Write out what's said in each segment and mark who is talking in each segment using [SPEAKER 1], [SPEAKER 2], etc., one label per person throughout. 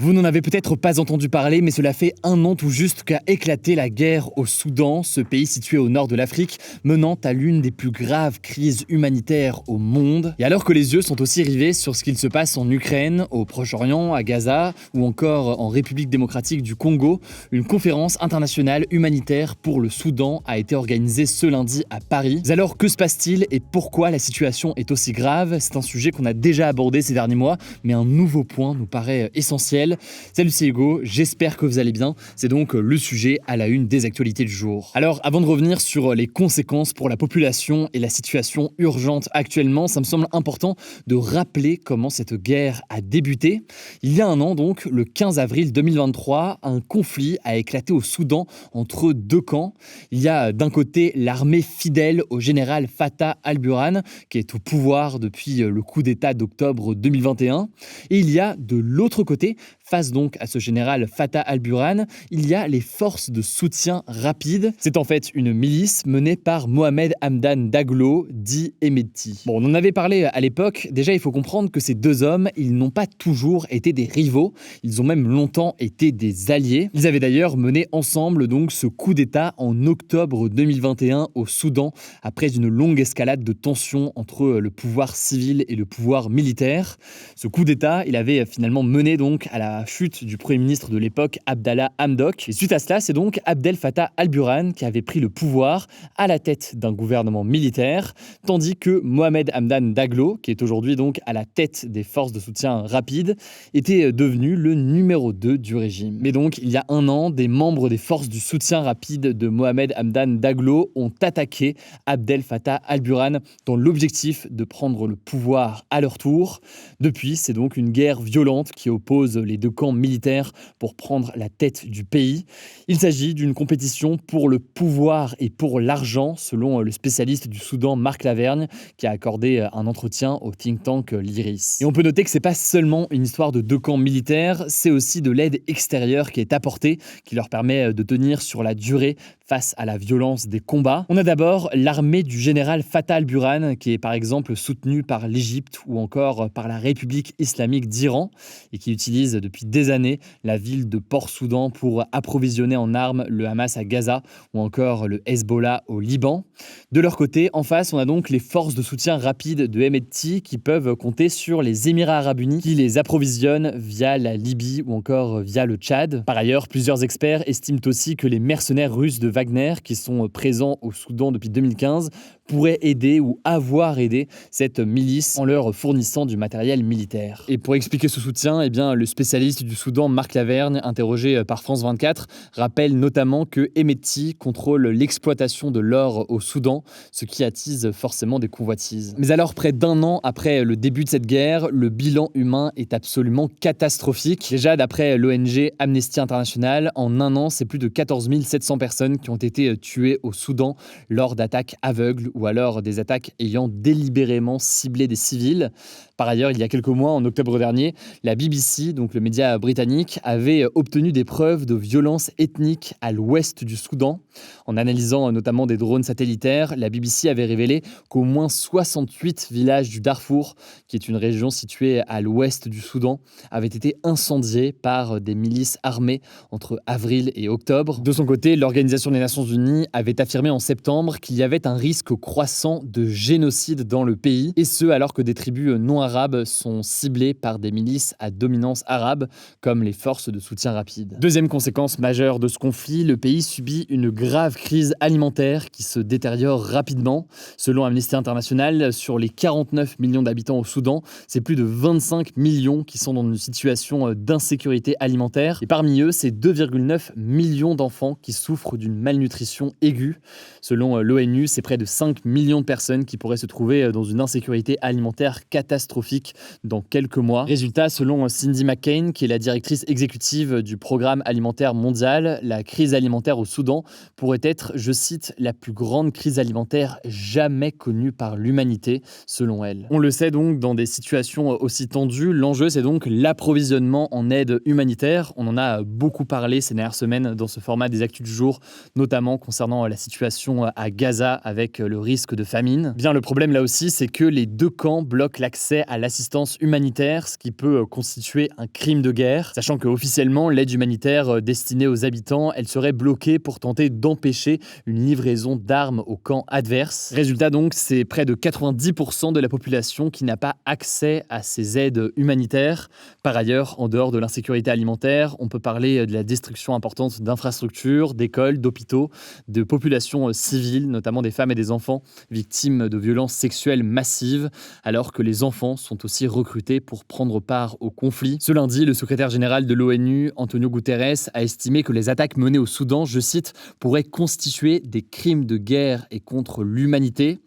[SPEAKER 1] Vous n'en avez peut-être pas entendu parler, mais cela fait un an tout juste qu'a éclaté la guerre au Soudan, ce pays situé au nord de l'Afrique, menant à l'une des plus graves crises humanitaires au monde. Et alors que les yeux sont aussi rivés sur ce qu'il se passe en Ukraine, au Proche-Orient, à Gaza, ou encore en République démocratique du Congo, une conférence internationale humanitaire pour le Soudan a été organisée ce lundi à Paris. Mais alors que se passe-t-il et pourquoi la situation est aussi grave? C'est un sujet qu'on a déjà abordé ces derniers mois, mais un nouveau point nous paraît essentiel. Salut, c'est Hugo, j'espère que vous allez bien. C'est donc le sujet à la une des actualités du jour. Alors, avant de revenir sur les conséquences pour la population et la situation urgente actuellement, ça me semble important de rappeler comment cette guerre a débuté. Il y a un an donc, le 15 avril 2023, un conflit a éclaté au Soudan entre deux camps. Il y a d'un côté l'armée fidèle au général Fattah al-Burhan, qui est au pouvoir depuis le coup d'État d'octobre 2021. Et il y a de l'autre côté, face donc à ce général Fattah al-Burhan, il y a les forces de soutien rapide. C'est en fait une milice menée par Mohamed Hamdan Daglo, dit Hemedti. Bon, on en avait parlé à l'époque. Déjà, il faut comprendre que ces deux hommes, ils n'ont pas toujours été des rivaux. Ils ont même longtemps été des alliés. Ils avaient d'ailleurs mené ensemble donc ce coup d'État en octobre 2021 au Soudan, après une longue escalade de tensions entre le pouvoir civil et le pouvoir militaire. Ce coup d'État, il avait finalement mené donc à la chute du Premier ministre de l'époque, Abdallah Hamdok. Et suite à cela, c'est donc Abdel Fattah al-Burhan qui avait pris le pouvoir à la tête d'un gouvernement militaire, tandis que Mohamed Hamdan Daglo, qui est aujourd'hui donc à la tête des forces de soutien rapide, était devenu le numéro 2 du régime. Mais donc, il y a un an, des membres des forces du soutien rapide de Mohamed Hamdan Daglo ont attaqué Abdel Fattah al-Burhan dans l'objectif de prendre le pouvoir à leur tour. Depuis, c'est donc une guerre violente qui oppose les deux camps militaires pour prendre la tête du pays. Il s'agit d'une compétition pour le pouvoir et pour l'argent, selon le spécialiste du Soudan Marc Lavergne, qui a accordé un entretien au think tank l'IRIS. Et on peut noter que c'est pas seulement une histoire de deux camps militaires, c'est aussi de l'aide extérieure qui est apportée, qui leur permet de tenir sur la durée face à la violence des combats. On a d'abord l'armée du général Fattah al-Burhan, qui est par exemple soutenue par l'Égypte ou encore par la République islamique d'Iran, et qui utilise depuis des années la ville de Port-Soudan pour approvisionner en armes le Hamas à Gaza ou encore le Hezbollah au Liban. De leur côté, en face, on a donc les forces de soutien rapide de Hemedti qui peuvent compter sur les Émirats arabes unis qui les approvisionnent via la Libye ou encore via le Tchad. Par ailleurs, plusieurs experts estiment aussi que les mercenaires russes de Wagner, qui sont présents au Soudan depuis 2015, pourraient aider ou avoir aidé cette milice en leur fournissant du matériel militaire. Et pour expliquer ce soutien, eh bien, le spécialiste du Soudan, Marc Lavergne, interrogé par France 24, rappelle notamment que Hemedti contrôle l'exploitation de l'or au Soudan, ce qui attise forcément des convoitises. Mais alors, près d'un an après le début de cette guerre, le bilan humain est absolument catastrophique. Déjà, d'après l'ONG Amnesty International, en un an, c'est plus de 14 700 personnes qui ont été tuées au Soudan lors d'attaques aveugles ou alors des attaques ayant délibérément ciblé des civils. Par ailleurs, il y a quelques mois, en octobre dernier, la BBC, donc le média britannique, avait obtenu des preuves de violences ethniques à l'ouest du Soudan. En analysant notamment des drones satellitaires, la BBC avait révélé qu'au moins 68 villages du Darfour, qui est une région située à l'ouest du Soudan, avaient été incendiés par des milices armées entre avril et octobre. De son côté, l'Organisation des Nations Unies avait affirmé en septembre qu'il y avait un risque croissant de génocide dans le pays, et ce alors que des tribus non arabes sont ciblées par des milices à dominance arabe, comme les forces de soutien rapide. Deuxième conséquence majeure de ce conflit, le pays subit une grave crise alimentaire qui se détériore rapidement. Selon Amnesty International, sur les 49 millions d'habitants au Soudan, c'est plus de 25 millions qui sont dans une situation d'insécurité alimentaire. Et parmi eux, c'est 2,9 millions d'enfants qui souffrent d'une malnutrition aiguë. Selon l'ONU, c'est près de 5 millions de personnes qui pourraient se trouver dans une insécurité alimentaire catastrophique dans quelques mois. Résultat, selon Cindy McCain, qui est la directrice exécutive du Programme alimentaire mondial, la crise alimentaire au Soudan pourrait être, je cite, la plus grande crise alimentaire jamais connue par l'humanité, selon elle. On le sait donc, dans des situations aussi tendues, l'enjeu c'est donc l'approvisionnement en aide humanitaire. On en a beaucoup parlé ces dernières semaines dans ce format des Actus du jour, notamment concernant la situation à Gaza avec le risque de famine. Bien, le problème là aussi, c'est que les deux camps bloquent l'accès accès à l'assistance humanitaire, ce qui peut constituer un crime de guerre, sachant qu'officiellement, l'aide humanitaire destinée aux habitants, elle serait bloquée pour tenter d'empêcher une livraison d'armes au camp adverse. Résultat donc, c'est près de 90% de la population qui n'a pas accès à ces aides humanitaires. Par ailleurs, en dehors de l'insécurité alimentaire, on peut parler de la destruction importante d'infrastructures, d'écoles, d'hôpitaux, de populations civiles, notamment des femmes et des enfants victimes de violences sexuelles massives, alors que les enfants sont aussi recrutés pour prendre part au conflit. Ce lundi, le secrétaire général de l'ONU, Antonio Guterres, a estimé que les attaques menées au Soudan, je cite, pourraient constituer des crimes de guerre et contre l'humanité.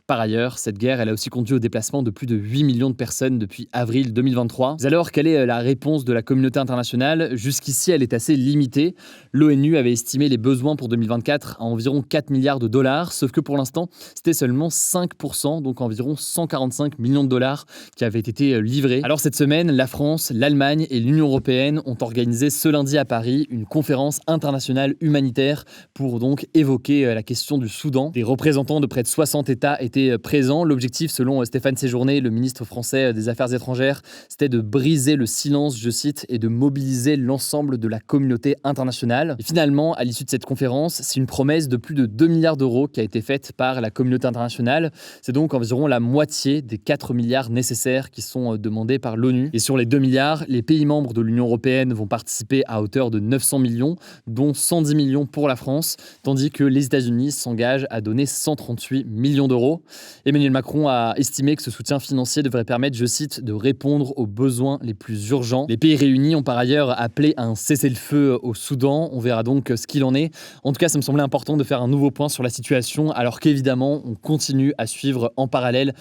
[SPEAKER 1] Par ailleurs, cette guerre elle a aussi conduit au déplacement de plus de 8 millions de personnes depuis avril 2023. Mais alors, quelle est la réponse de la communauté internationale ? Jusqu'ici, elle est assez limitée. L'ONU avait estimé les besoins pour 2024 à environ 4 milliards de dollars, sauf que pour l'instant, c'était seulement 5%, donc environ 145 millions de dollars qui avaient été livrés. Alors cette semaine, la France, l'Allemagne et l'Union européenne ont organisé ce lundi à Paris une conférence internationale humanitaire pour donc évoquer la question du Soudan. Des représentants de près de 60 États étaient présents. L'objectif, selon Stéphane Séjourné, le ministre français des Affaires étrangères, c'était de briser le silence, je cite, et de mobiliser l'ensemble de la communauté internationale. Et finalement, à l'issue de cette conférence, c'est une promesse de plus de 2 milliards d'euros qui a été faite par la communauté internationale. C'est donc environ la moitié des 4 milliards nécessaires qui sont demandés par l'ONU. Et sur les 2 milliards, les pays membres de l'Union européenne vont participer à hauteur de 900 millions, dont 110 millions pour la France, tandis que les États-Unis s'engagent à donner 138 millions d'euros. Emmanuel Macron a estimé que ce soutien financier devrait permettre, je cite, de répondre aux besoins les plus urgents. Les pays réunis ont par ailleurs appelé à un cessez-le-feu au Soudan. On verra donc ce qu'il en est. En tout cas, ça me semblait important de faire un nouveau point sur la situation, alors qu'évidemment, on continue à suivre en parallèle,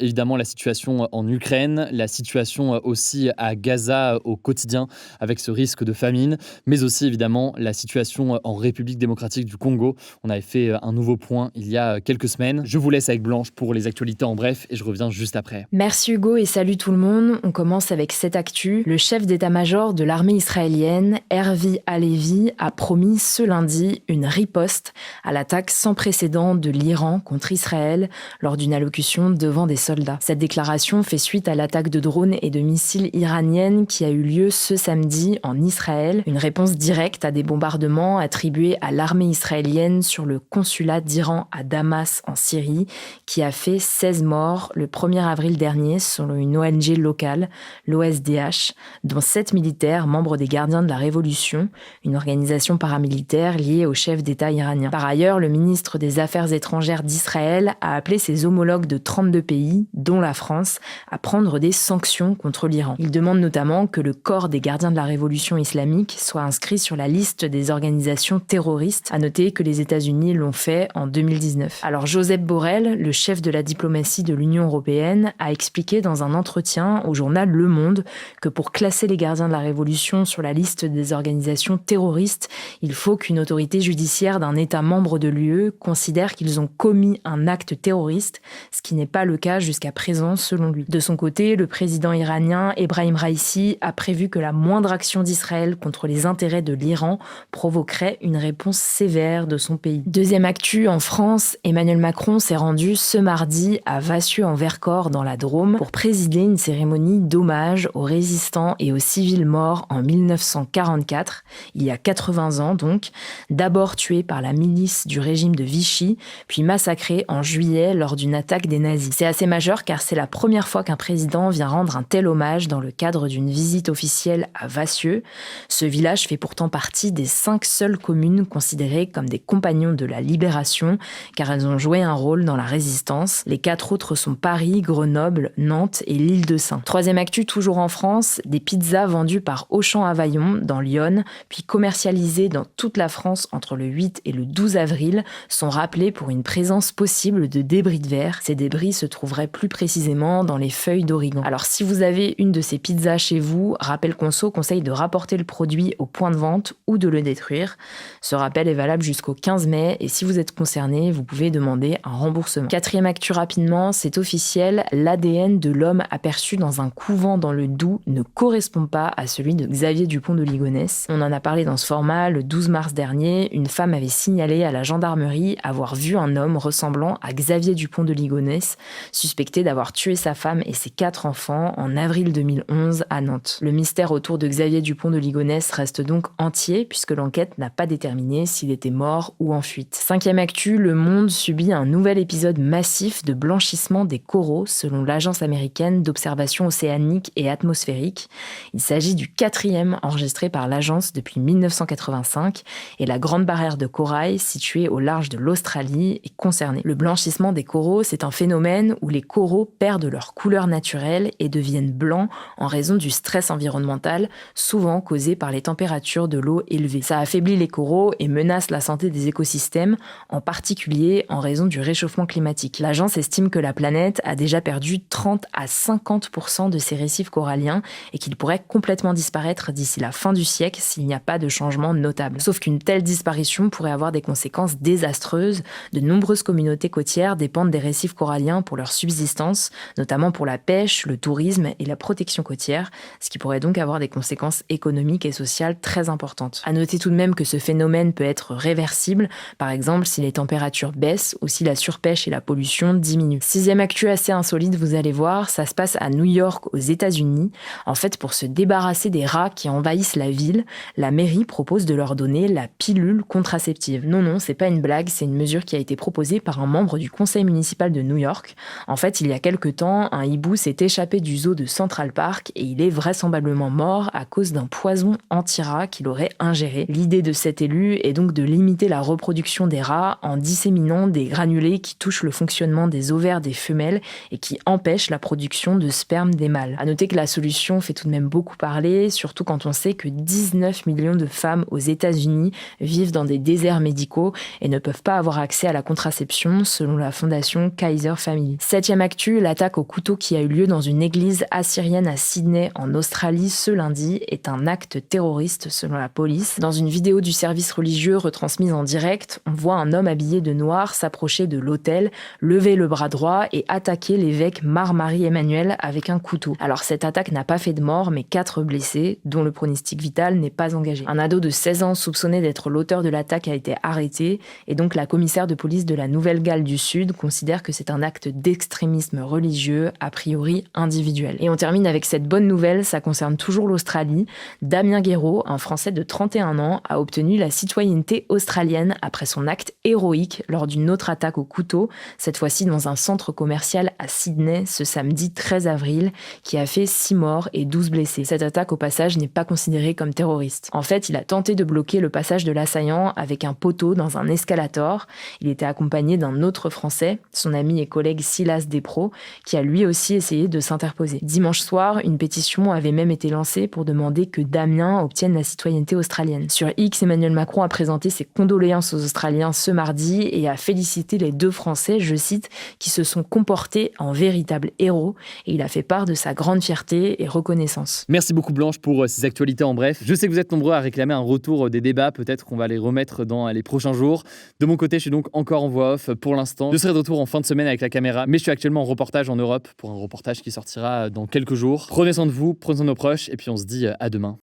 [SPEAKER 1] évidemment, la situation en Ukraine, la situation aussi à Gaza au quotidien, avec ce risque de famine, mais aussi évidemment la situation en République démocratique du Congo. On avait fait un nouveau point il y a quelques semaines. Je vous laisse avec Blanche pour les actualités en bref et je reviens juste après.
[SPEAKER 2] Merci Hugo et salut tout le monde. On commence avec cette actu. Le chef d'état-major de l'armée israélienne, Hervi Halevi, a promis ce lundi une riposte à l'attaque sans précédent de l'Iran contre Israël lors d'une allocution devant des soldats. Cette déclaration fait suite à l'attaque de drones et de missiles iraniennes qui a eu lieu ce samedi en Israël. Une réponse directe à des bombardements attribués à l'armée israélienne sur le consulat d'Iran à Damas en Syrie, qui a fait 16 morts le 1er avril dernier selon une ONG locale, l'OSDH, dont 7 militaires membres des Gardiens de la Révolution, une organisation paramilitaire liée au chef d'État iranien. Par ailleurs, le ministre des Affaires étrangères d'Israël a appelé ses homologues de 32 pays, dont la France, à prendre des sanctions contre l'Iran. Il demande notamment que le corps des Gardiens de la Révolution islamique soit inscrit sur la liste des organisations terroristes. À noter que les États-Unis l'ont fait en 2019. Alors Josep Borrell, le chef de la diplomatie de l'Union européenne, a expliqué dans un entretien au journal Le Monde que pour classer les Gardiens de la Révolution sur la liste des organisations terroristes, il faut qu'une autorité judiciaire d'un État membre de l'UE considère qu'ils ont commis un acte terroriste, ce qui n'est pas le cas jusqu'à présent selon lui. De son côté, le président iranien Ebrahim Raïssi a prévu que la moindre action d'Israël contre les intérêts de l'Iran provoquerait une réponse sévère de son pays. Deuxième actu, en France, Emmanuel Macron s'est rendu ce mardi à Vassieux-en-Vercors dans la Drôme pour présider une cérémonie d'hommage aux résistants et aux civils morts en 1944, il y a 80 ans donc, d'abord tués par la milice du régime de Vichy, puis massacrés en juillet lors d'une attaque des nazis. C'est assez majeur car c'est la première fois qu'un président vient rendre un tel hommage dans le cadre d'une visite officielle à Vassieux. Ce village fait pourtant partie des 5 seules communes considérées comme des compagnons de la libération, car elles ont joué un rôle dans la résistance. Les 4 autres sont Paris, Grenoble, Nantes et l'Île-de-Saint. Troisième actu, toujours en France, des pizzas vendues par Auchan à Vaillon, dans l'Yonne, puis commercialisées dans toute la France entre le 8 et le 12 avril, sont rappelées pour une présence possible de débris de verre. Ces débris se trouveraient plus précisément dans les feuilles d'origan. Alors si vous avez une de ces pizzas chez vous, Rappel Conso conseille de rapporter le produit au point de vente ou de le détruire. Ce rappel est valable jusqu'au 15 mai et si vous êtes concerné, vous pouvez demander un remboursement. Exactement. Quatrième actu rapidement, c'est officiel, l'ADN de l'homme aperçu dans un couvent dans le Doubs ne correspond pas à celui de Xavier Dupont de Ligonnès. On en a parlé dans ce format, le 12 mars dernier, une femme avait signalé à la gendarmerie avoir vu un homme ressemblant à Xavier Dupont de Ligonnès, suspecté d'avoir tué sa femme et ses 4 enfants en avril 2011 à Nantes. Le mystère autour de Xavier Dupont de Ligonnès reste donc entier puisque l'enquête n'a pas déterminé s'il était mort ou en fuite. Cinquième actu, le monde subit un nouvel épisode massif de blanchissement des coraux selon l'Agence américaine d'observation océanique et atmosphérique. Il s'agit du 4e enregistré par l'agence depuis 1985 et la Grande Barrière de Corail, située au large de l'Australie, est concernée. Le blanchissement des coraux, c'est un phénomène où les coraux perdent leur couleur naturelle et deviennent blancs en raison du stress environnemental, souvent causé par les températures de l'eau élevées. Ça affaiblit les coraux et menace la santé des écosystèmes, en particulier en raison du réchauffement climatique. L'agence estime que la planète a déjà perdu 30 à 50% de ses récifs coralliens et qu'il pourrait complètement disparaître d'ici la fin du siècle s'il n'y a pas de changement notable. Sauf qu'une telle disparition pourrait avoir des conséquences désastreuses. De nombreuses communautés côtières dépendent des récifs coralliens pour leur subsistance, notamment pour la pêche, le tourisme et la protection côtière, ce qui pourrait donc avoir des conséquences économiques et sociales très importantes. À noter tout de même que ce phénomène peut être réversible, par exemple si les températures baissent ou si la surpêche et la pollution diminuent. Sixième actu assez insolite, vous allez voir, ça se passe à New York aux États-Unis. En fait, pour se débarrasser des rats qui envahissent la ville, la mairie propose de leur donner la pilule contraceptive. Non, c'est pas une blague, c'est une mesure qui a été proposée par un membre du conseil municipal de New York. En fait, il y a quelque temps, un hibou s'est échappé du zoo de Central Park et il est vraisemblablement mort à cause d'un poison anti-rat qu'il aurait ingéré. L'idée de cet élu est donc de limiter la reproduction des rats en disséminant des granulés qui touchent le fonctionnement des ovaires des femelles et qui empêchent la production de sperme des mâles. À noter que la solution fait tout de même beaucoup parler, surtout quand on sait que 19 millions de femmes aux États-Unis vivent dans des déserts médicaux et ne peuvent pas avoir accès à la contraception selon la fondation Kaiser Family. Septième actu, l'attaque au couteau qui a eu lieu dans une église assyrienne à Sydney en Australie ce lundi est un acte terroriste selon la police. Dans une vidéo du service religieux retransmise en direct, on voit un homme habillé de noir s'approcher de l'autel, lever le bras droit et attaquer l'évêque Mar-Marie Emmanuel avec un couteau. Alors cette attaque n'a pas fait de mort mais 4 blessés, dont le pronostic vital n'est pas engagé. Un ado de 16 ans soupçonné d'être l'auteur de l'attaque a été arrêté et donc la commissaire de police de la Nouvelle-Galles du Sud considère que c'est un acte d'extrémisme religieux, a priori individuel. Et on termine avec cette bonne nouvelle, ça concerne toujours l'Australie. Damien Guéraud, un Français de 31 ans, a obtenu la citoyenneté australienne après son acte héroïque lors d'une autre attaque au couteau, cette fois-ci dans un centre commercial à Sydney ce samedi 13 avril, qui a fait 6 morts et 12 blessés. Cette attaque au passage n'est pas considérée comme terroriste. En fait, il a tenté de bloquer le passage de l'assaillant avec un poteau dans un escalator. Il était accompagné d'un autre Français, son ami et collègue Silas Despro, qui a lui aussi essayé de s'interposer. Dimanche soir, une pétition avait même été lancée pour demander que Damien obtienne la citoyenneté australienne. Sur X, Emmanuel Macron a présenté ses condoléances aux Australiens ce mardi et a félicité les 2 Français, je cite, qui se sont comportés en véritables héros, et il a fait part de sa grande fierté et reconnaissance.
[SPEAKER 1] Merci beaucoup Blanche pour ces actualités en bref. Je sais que vous êtes nombreux à réclamer un retour des débats, peut-être qu'on va les remettre dans les prochains jours. De mon côté, je suis donc encore en voix off pour l'instant. Je serai de retour en fin de semaine avec la caméra, mais je suis actuellement en reportage en Europe pour un reportage qui sortira dans quelques jours. Prenez soin de vous, prenez soin de nos proches, et puis on se dit à demain.